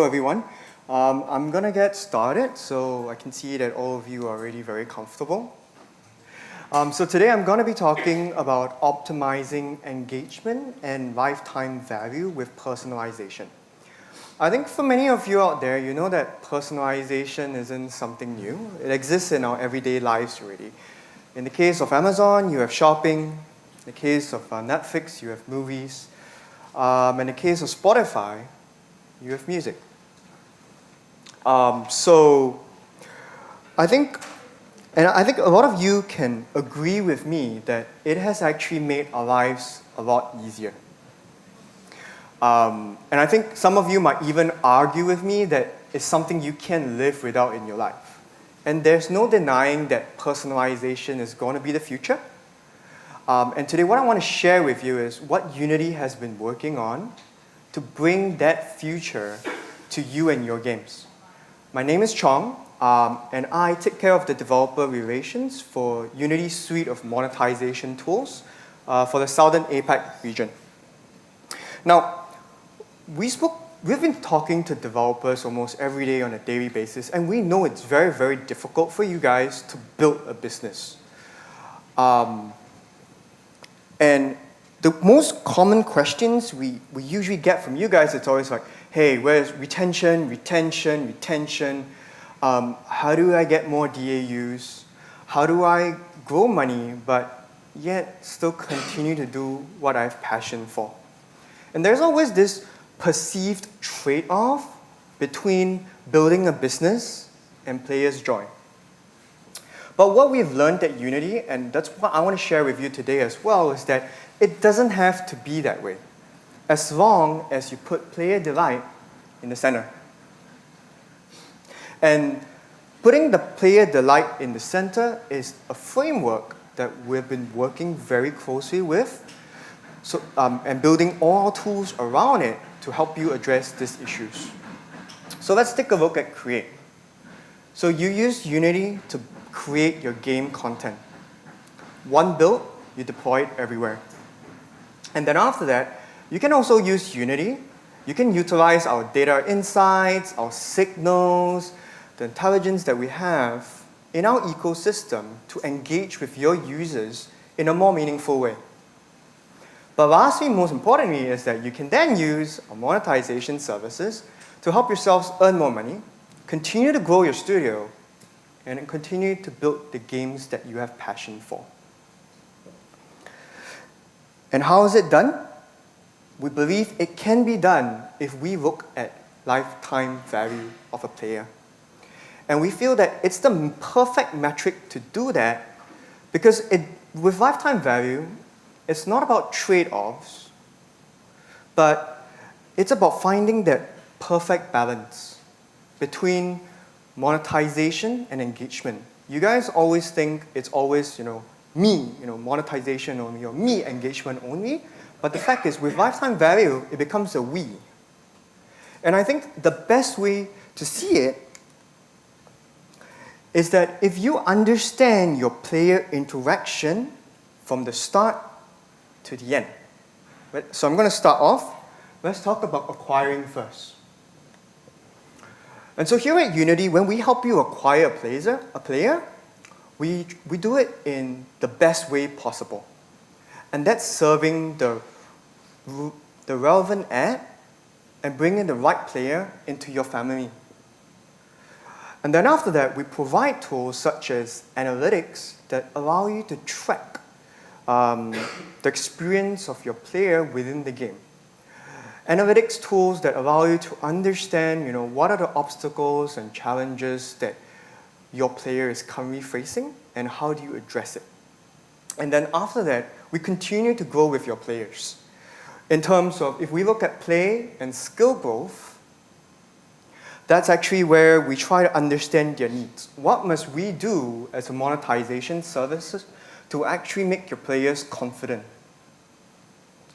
everyone. I'm going to get started, so I can see that all of you are already very comfortable. So today I'm going to be talking about optimizing engagement and lifetime value with personalization. I think for many of you out there, you know that personalization isn't something new. It exists in our everyday lives already. In the case of Amazon, you have shopping. In the case of Netflix, you have movies. In the case of Spotify, you have music. So I think a lot of you can agree with me that it has actually made our lives a lot easier. And I think some of you might even argue with me that it's something you can't live without in your life. And there's no denying that personalization is going to be the future. And today what I want to share with you is what Unity has been working on to bring that future to you and your games. My name is Chong, and I take care of the developer relations for Unity's suite of monetization tools for the Southern APAC region. Now, we've been talking to developers almost every day on a daily basis, and we know it's very, very difficult for you guys to build a business. And the most common questions we usually get from you guys, it's always like, hey, where's retention? How do I get more DAUs? How do I grow money, but yet still continue to do what I have passion for? And there's always this perceived trade-off between building a business and players' joy. But what we've learned at Unity, and that's what I want to share with you today as well, is that it doesn't have to be that way, as long as you put player delight in the center. And putting the player delight in the center is a framework that we've been working very closely with, and building all tools around it to help you address these issues. So let's take a look at Create. So you use Unity to create your game content. One build, you deploy it everywhere. And then after that, you can also use Unity. You can utilize our data insights, our signals, the intelligence that we have in our ecosystem to engage with your users in a more meaningful way. But lastly, most importantly, is that you can then use our monetization services to help yourselves earn more money, continue to grow your studio, and continue to build the games that you have passion for. And how is it done? We believe it can be done if we look at lifetime value of a player. And we feel that it's the perfect metric to do that because with lifetime value, it's not about trade-offs, but it's about finding that perfect balance between monetization and engagement. You guys always think it's always, me, monetization only, or me, engagement only. But the fact is, with lifetime value, it becomes a we. And I think the best way to see it is that if you understand your player interaction from the start to the end. So I'm going to start off. Let's talk about acquiring first. And so here at Unity, when we help you acquire a player, we do it in the best way possible. And that's serving the relevant ad and bringing the right player into your family. And then after that, we provide tools such as analytics that allow you to track the experience of your player within the game. Analytics tools that allow you to understand, what are the obstacles and challenges that your player is currently facing and how do you address it. And then after that, we continue to grow with your players. In terms of, if we look at play and skill growth, that's actually where we try to understand their needs. What must we do as a monetization services to actually make your players confident?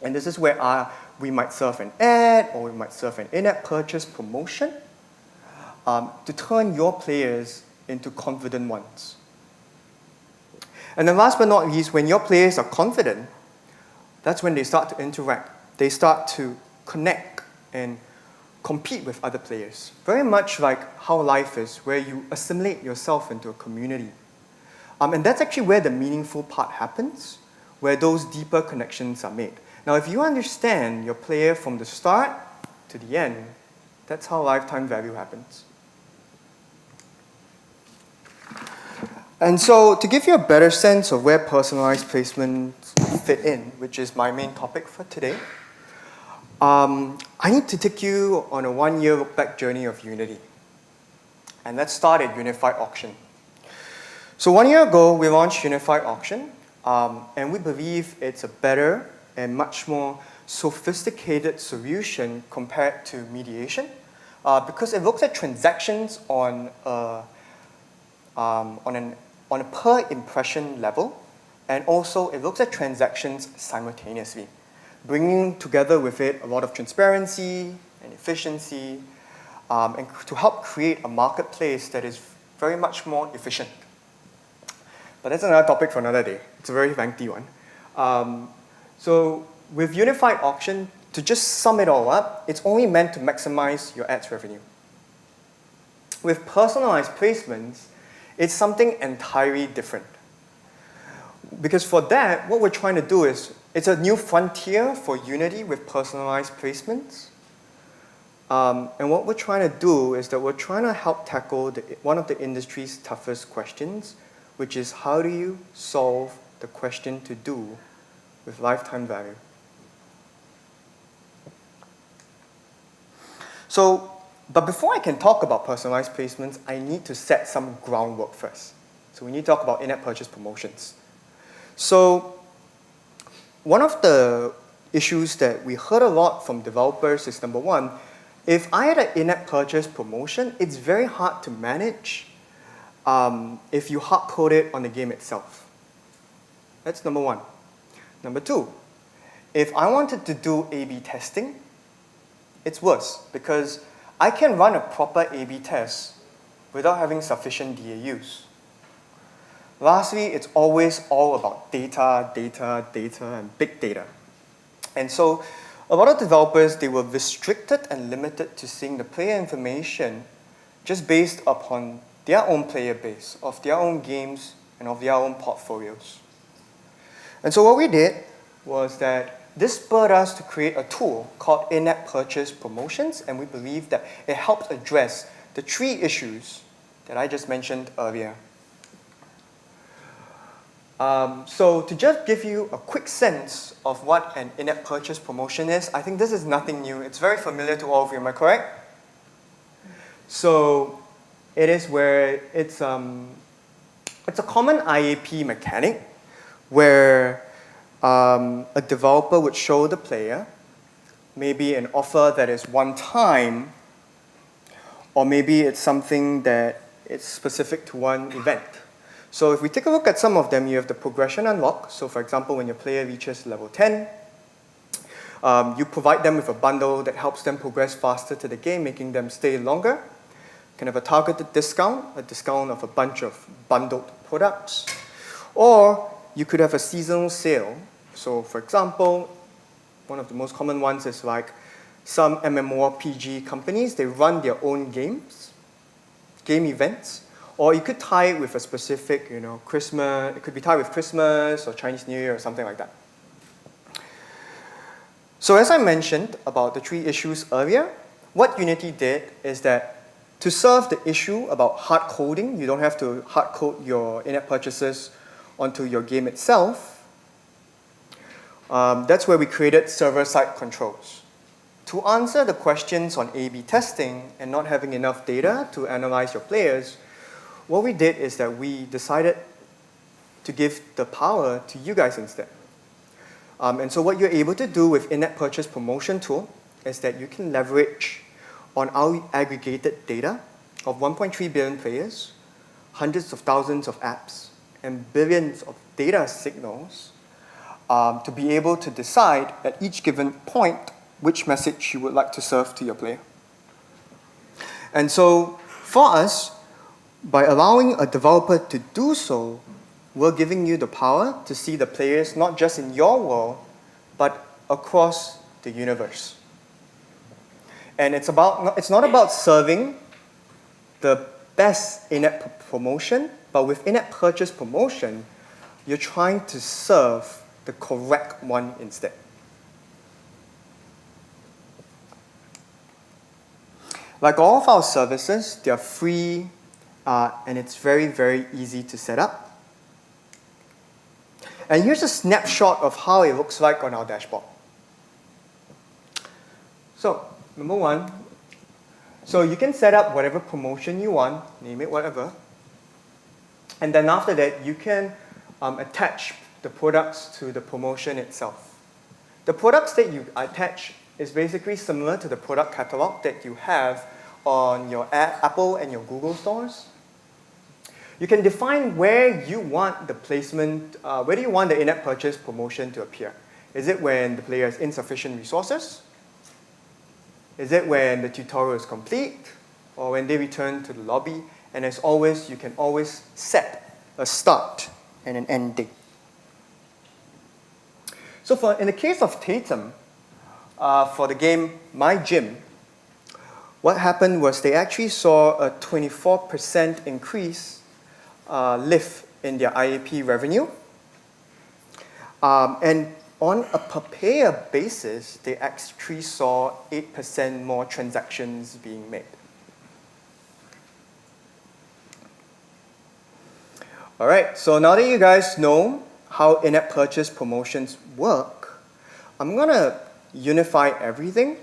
And this is where we might serve an ad or we might serve an in-app purchase promotion to turn your players into confident ones. And then last but not least, when your players are confident, that's when they start to interact. They start to connect and compete with other players. Very much like how life is, where you assimilate yourself into a community. And that's actually where the meaningful part happens, where those deeper connections are made. Now, if you understand your player from the start to the end, that's how lifetime value happens. And so, to give you a better sense of where personalized placements fit in, which is my main topic for today, I need to take you on a one-year look-back journey of Unity. And let's start at Unified Auction. So 1 year ago, we launched Unified Auction, and we believe it's a better and much more sophisticated solution compared to mediation, because it looks at transactions on a per impression level, and also it looks at transactions simultaneously, bringing together with it a lot of transparency and efficiency, and to help create a marketplace that is very much more efficient. But that's another topic for another day. It's a very lengthy one. So with Unified Auction, to just sum it all up, it's only meant to maximize your ads revenue. With personalized placements, it's something entirely different. Because for that, what we're trying to do is, it's a new frontier for Unity with personalized placements. And what we're trying to do is that we're trying to help tackle one of the industry's toughest questions, which is how do you solve the question to do with lifetime value? So, but before I can talk about personalized placements, I need to set some groundwork first. So we need to talk about in-app purchase promotions. So one of the issues that we heard a lot from developers is, number one, if I had an in-app purchase promotion, it's very hard to manage if you hard code it on the game itself. That's number one. Number two, if I wanted to do A/B testing, it's worse because I can run a proper A/B test without having sufficient DAUs. Lastly, it's always all about data, and big data. And so a lot of developers, they were restricted and limited to seeing the player information just based upon their own player base, of their own games, and of their own portfolios. And so what we did was that this spurred us to create a tool called in-app purchase promotions, and we believe that it helps address the three issues that I just mentioned earlier. So to just give you a quick sense of what an in-app purchase promotion is, I think this is nothing new. It's very familiar to all of you, am I correct? So it is where it's a common IAP mechanic where a developer would show the player maybe an offer that is one time, or maybe it's something that is specific to one event. So if we take a look at some of them, you have the progression unlock. So for example, when your player reaches level 10, you provide them with a bundle that helps them progress faster to the game, making them stay longer. You can have a targeted discount, a discount of a bunch of bundled products. Or you could have a seasonal sale. So for example, one of the most common ones is like some MMORPG companies, they run their own games, game events. Or you could tie it with a specific, Christmas, it could be tied with Christmas or Chinese New Year or something like that. So as I mentioned about the three issues earlier, what Unity did is that to serve the issue about hard coding, you don't have to hard code your in-app purchases onto your game itself. That's where we created server-side controls. To answer the questions on A/B testing and not having enough data to analyze your players, what we did is that we decided to give the power to you guys instead. And so what you're able to do with in-app purchase promotion tool is that you can leverage on our aggregated data of 1.3 billion players, hundreds of thousands of apps, and billions of data signals to be able to decide at each given point which message you would like to serve to your player. And so for us, by allowing a developer to do so, we're giving you the power to see the players not just in your world, but across the universe. And it's not about serving the best in-app promotion, but with in-app purchase promotion, you're trying to serve the correct one instead. Like all of our services, they are free and it's very, very easy to set up. And here's a snapshot of how it looks like on our dashboard. So, number one, so you can set up whatever promotion you want, name it whatever. And then after that, you can attach the products to the promotion itself. The products that you attach is basically similar to the product catalog that you have on your Apple and your Google stores. You can define where you want the placement, where do you want the in-app purchase promotion to appear. Is it when the player has insufficient resources? Is it when the tutorial is complete? Or when they return to the lobby? And as always, you can always set a start and an end date. So in the case of Tatum, for the game My Gym, what happened was they actually saw a 24% increase lift in their IAP revenue. And on a per player basis, they actually saw 8% more transactions being made. All right, so now that you guys know how in-app purchase promotions work, I'm gonna unify everything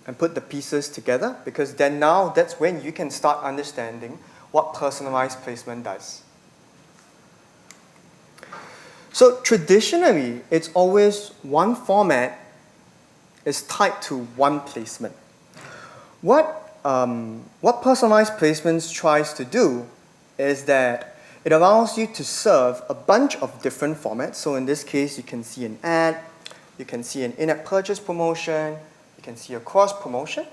and put the pieces together, because then now that's when you can start understanding what personalized placement does. So traditionally, it's always one format is tied to one placement. What personalized placements tries to do is that it allows you to serve a bunch of different formats. So in this case, you can see an ad, you can see an in-app purchase promotion, you can see a cross promotion.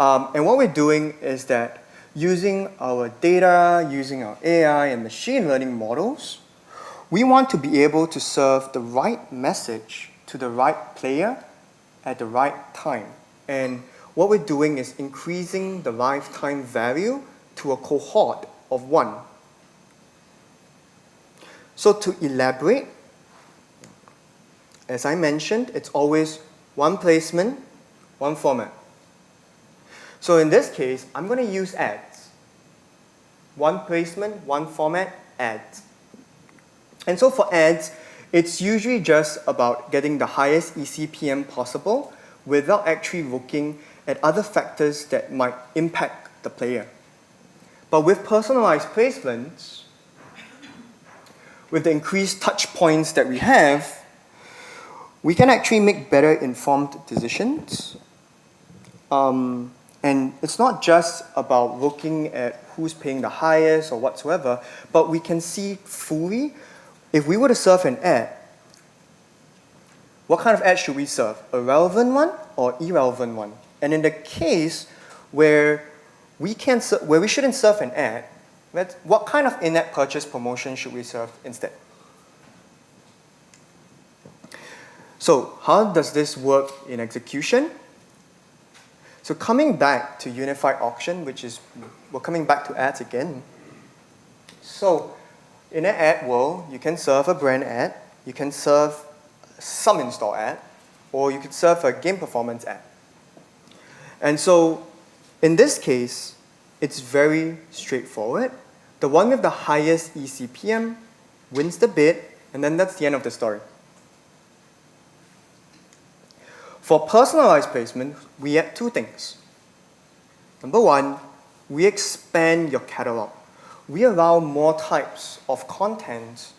And what we're doing is that using our data, using our AI and machine learning models, we want to be able to serve the right message to the right player at the right time. And what we're doing is increasing the lifetime value to a cohort of 1. So to elaborate, as I mentioned, it's always one placement, one format. So in this case, I'm going to use ads. One placement, one format, ads. And so for ads, it's usually just about getting the highest eCPM possible without actually looking at other factors that might impact the player. But with personalized placements, with the increased touch points that we have, we can actually make better informed decisions. And it's not just about looking at who's paying the highest or whatsoever, but we can see fully, if we were to serve an ad, what kind of ad should we serve? A relevant one or irrelevant one? And in the case where we shouldn't serve an ad, what kind of in-app purchase promotion should we serve instead? So how does this work in execution? So coming back to unified auction, we're coming back to ads again. So in an ad world, you can serve a brand ad, you can serve some in-store ad, or you could serve a game performance ad. And so in this case, it's very straightforward. The one with the highest eCPM wins the bid, and then that's the end of the story. For personalized placement, we add 2 things. Number 1, we expand your catalog. We allow more types of content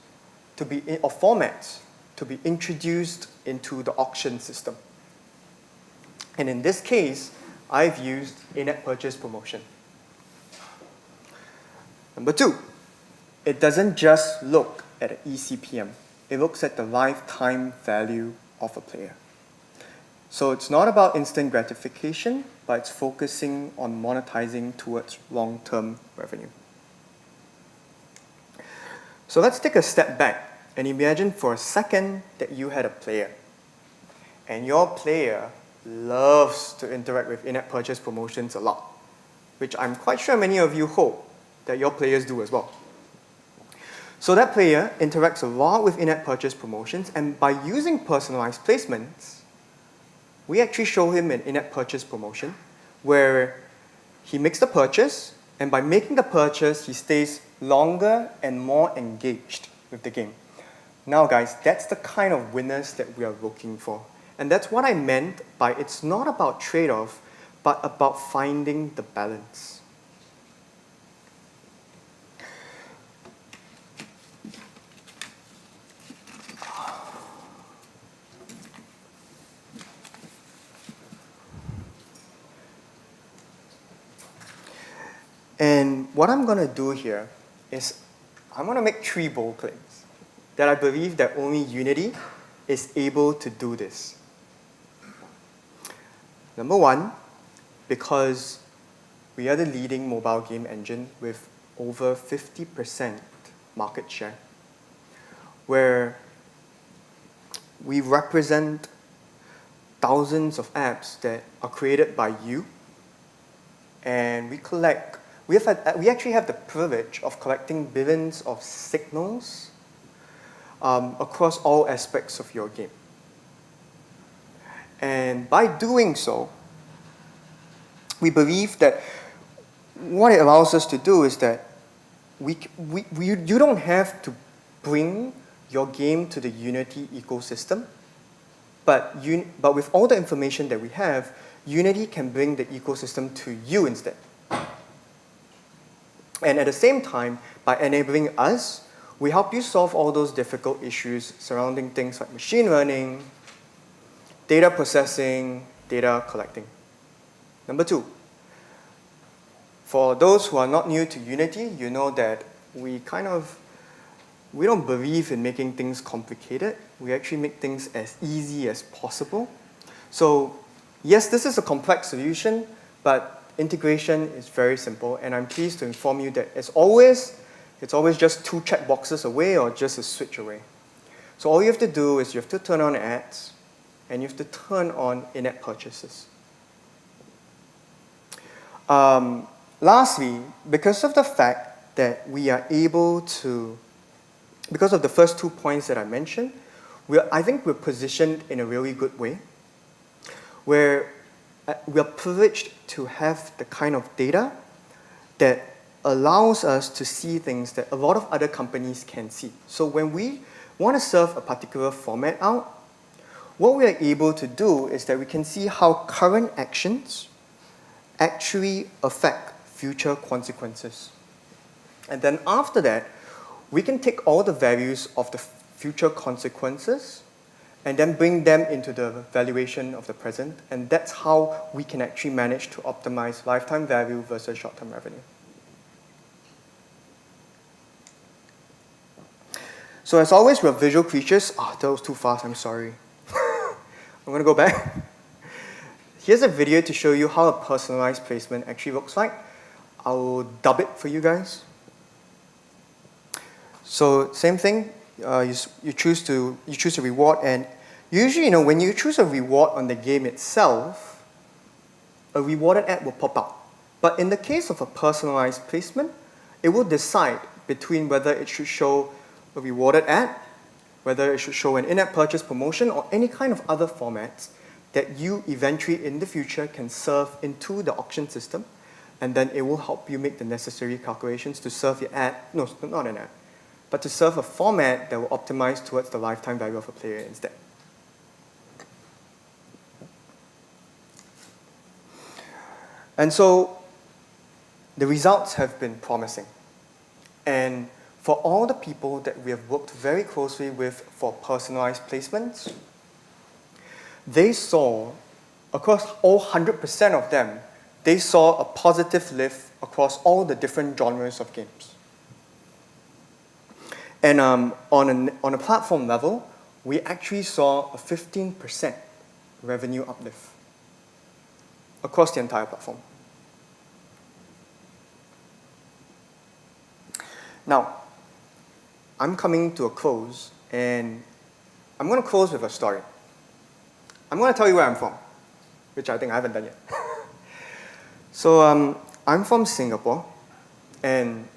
or formats to be introduced into the auction system. And in this case, I've used in-app purchase promotion. Number 2, it doesn't just look at an eCPM. It looks at the lifetime value of a player. So it's not about instant gratification, but it's focusing on monetizing towards long-term revenue. So let's take a step back and imagine for a second that you had a player. And your player loves to interact with in-app purchase promotions a lot, which I'm quite sure many of you hope that your players do as well. So that player interacts a lot with in-app purchase promotions, and by using personalized placements, we actually show him an in-app purchase promotion where he makes the purchase, and by making the purchase, he stays longer and more engaged with the game. Now guys, that's the kind of winners that we are looking for. And that's what I meant by it's not about trade-off, but about finding the balance. And what I'm going to do here is I'm going to make 3 bold claims that I believe that only Unity is able to do this. Number 1, because we are the leading mobile game engine with over 50% market share, where we represent thousands of apps that are created by you, and we actually have the privilege of collecting billions of signals across all aspects of your game. And by doing so, we believe that what it allows us to do is that you don't have to bring your game to the Unity ecosystem, but with all the information that we have, Unity can bring the ecosystem to you instead. And at the same time, by enabling us, we help you solve all those difficult issues surrounding things like machine learning, data processing, data collecting. Number 2, for those who are not new to Unity, you know that we don't believe in making things complicated. We actually make things as easy as possible. So yes, this is a complex solution, but integration is very simple, and I'm pleased to inform you that it's always just 2 checkboxes away or just a switch away. So all you have to do is you have to turn on ads, and you have to turn on in-app purchases. Lastly, because of the fact that we are able to, because of the first 2 points that I mentioned, I think we're positioned in a really good way, where we are privileged to have the kind of data that allows us to see things that a lot of other companies can see. So when we want to serve a particular format out, what we are able to do is that we can see how current actions actually affect future consequences. And then after that, we can take all the values of the future consequences and then bring them into the valuation of the present, and that's how we can actually manage to optimize lifetime value versus short-term revenue. So as always, we're visual creatures. That was too fast, I'm sorry. I'm going to go back. Here's a video to show you how a personalized placement actually looks like. I'll dub it for you guys. So same thing, you choose a reward, and usually, when you choose a reward on the game itself, a rewarded ad will pop up. But in the case of a personalized placement, it will decide between whether it should show a rewarded ad, whether it should show an in-app purchase promotion, or any kind of other formats that you eventually in the future can serve into the auction system, and then it will help you make the necessary calculations to serve your ad, no, not an ad, but to serve a format that will optimize towards the lifetime value of a player instead. And so the results have been promising. And for all the people that we have worked very closely with for personalized placements, they saw, across all 100% of them, they saw a positive lift across all the different genres of games. And on a platform level, we actually saw a 15% revenue uplift across the entire platform. Now, I'm coming to a close, and I'm going to close with a story. I'm going to tell you where I'm from. which I think I haven't done yet. So I'm from Singapore, and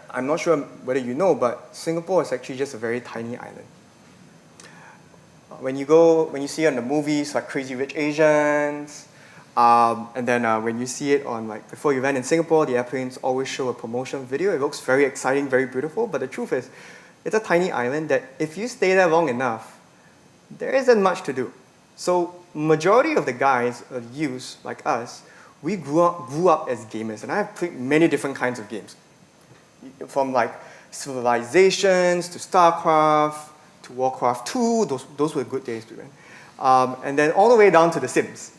I'm not sure whether you know, but Singapore is actually just a very tiny island. When you see it on the movies like Crazy Rich Asians, and then when you see it on like before you land in Singapore, the airplanes always show a promotion video. It looks very exciting, very beautiful, but the truth is, it's a tiny island that if you stay there long enough, there isn't much to do. So majority of the guys, youths like us, we grew up as gamers, and I have played many different kinds of games, from like Civilizations to StarCraft to Warcraft 2. Those were good days, man. And then all the way down to The Sims.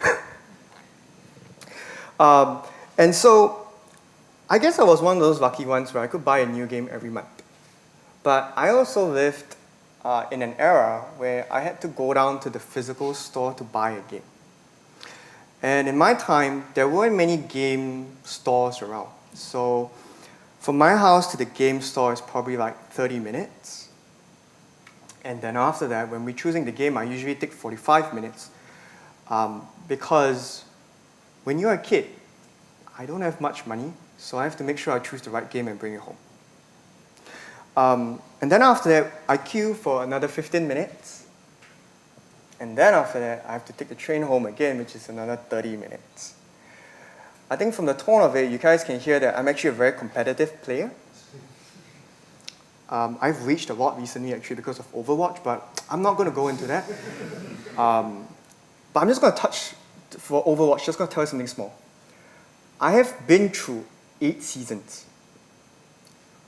And so I guess I was one of those lucky ones where I could buy a new game every month. But I also lived in an era where I had to go down to the physical store to buy a game. And in my time, there weren't many game stores around. So from my house to the game store is probably like 30 minutes. And then after that, when we're choosing the game, I usually take 45 minutes because when you're a kid, I don't have much money, so I have to make sure I choose the right game and bring it home. And then after that, I queue for another 15 minutes. And then after that, I have to take the train home again, which is another 30 minutes. I think from the tone of it, you guys can hear that I'm actually a very competitive player. I've reached a lot recently actually because of Overwatch, but I'm not going to go into that. But I'm just going to touch, for Overwatch, just going to tell you something small. I have been through 8 seasons.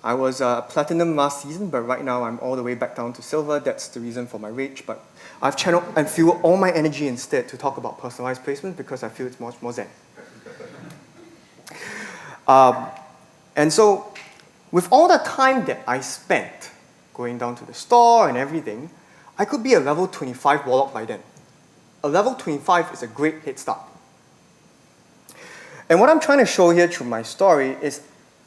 I was platinum last season, but right now I'm all the way back down to silver. That's the reason for my rage. But I've channeled and fueled all my energy instead to talk about personalized placement because I feel it's much more zen. And so, with all the time that I spent going down to the store and everything, I could be a level 25 warlock by then. A level 25 is a great head start. And what I'm trying to show here through my story is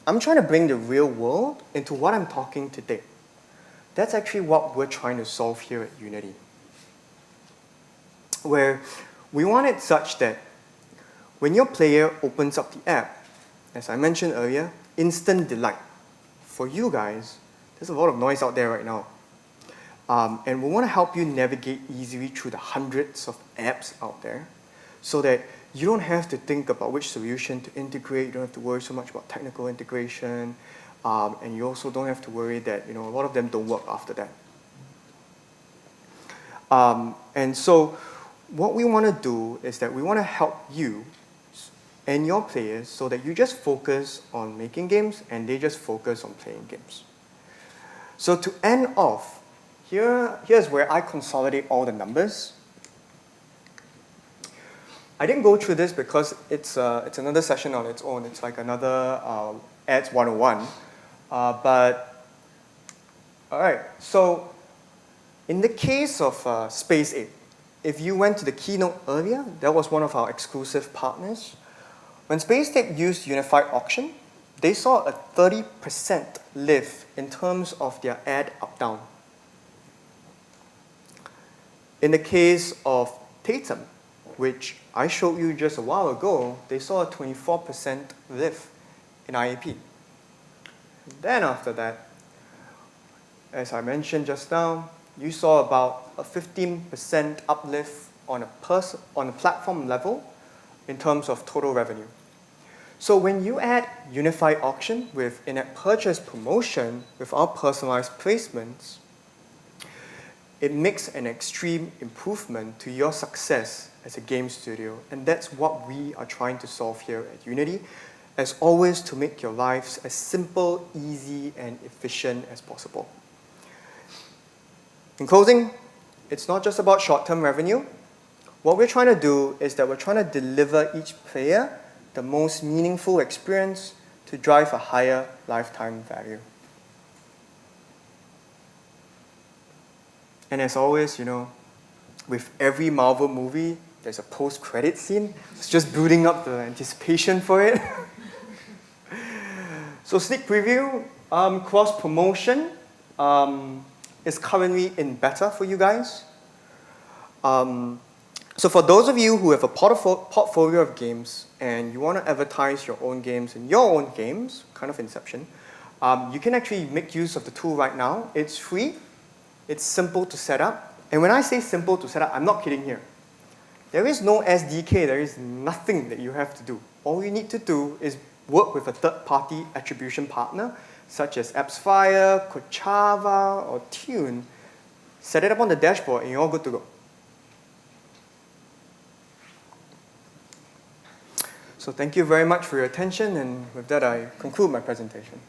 I'm trying to bring the real world into what I'm talking today. That's actually what we're trying to solve here at Unity. Where we want it such that when your player opens up the app, as I mentioned earlier, instant delight. For you guys, there's a lot of noise out there right now. And we want to help you navigate easily through the hundreds of apps out there so that you don't have to think about which solution to integrate. You don't have to worry so much about technical integration. And you also don't have to worry that a lot of them don't work after that. And so what we want to do is that we want to help you and your players so that you just focus on making games and they just focus on playing games. So to end off, here's where I consolidate all the numbers. I didn't go through this because it's another session on its own. It's like another Ads 101. But, all right, so in the case of Space 8, if you went to the keynote earlier, that was one of our exclusive partners. When Space 8 used Unified Auction, they saw a 30% lift in terms of their ad up-down. In the case of Tatum, which I showed you just a while ago, they saw a 24% lift in IAP. Then after that, as I mentioned just now, you saw about a 15% uplift on a platform level in terms of total revenue. So when you add Unified Auction with in-app purchase promotion with our personalized placements, it makes an extreme improvement to your success as a game studio. And that's what we are trying to solve here at Unity, as always, to make your lives as simple, easy, and efficient as possible. In closing, it's not just about short-term revenue. What we're trying to do is that we're trying to deliver each player the most meaningful experience to drive a higher lifetime value. And as always, with every Marvel movie, there's a post-credit scene. It's just building up the anticipation for it. So sneak preview, cross-promotion is currently in beta for you guys. So for those of you who have a portfolio of games and you want to advertise your own games in your own games, kind of Inception, you can actually make use of the tool right now. It's free, it's simple to set up. And when I say simple to set up, I'm not kidding here. There is no SDK, there is nothing that you have to do. All you need to do is work with a third-party attribution partner, such as AppsFire, Kochava, or Tune. Set it up on the dashboard and you're all good to go. So thank you very much for your attention, and with that I conclude my presentation.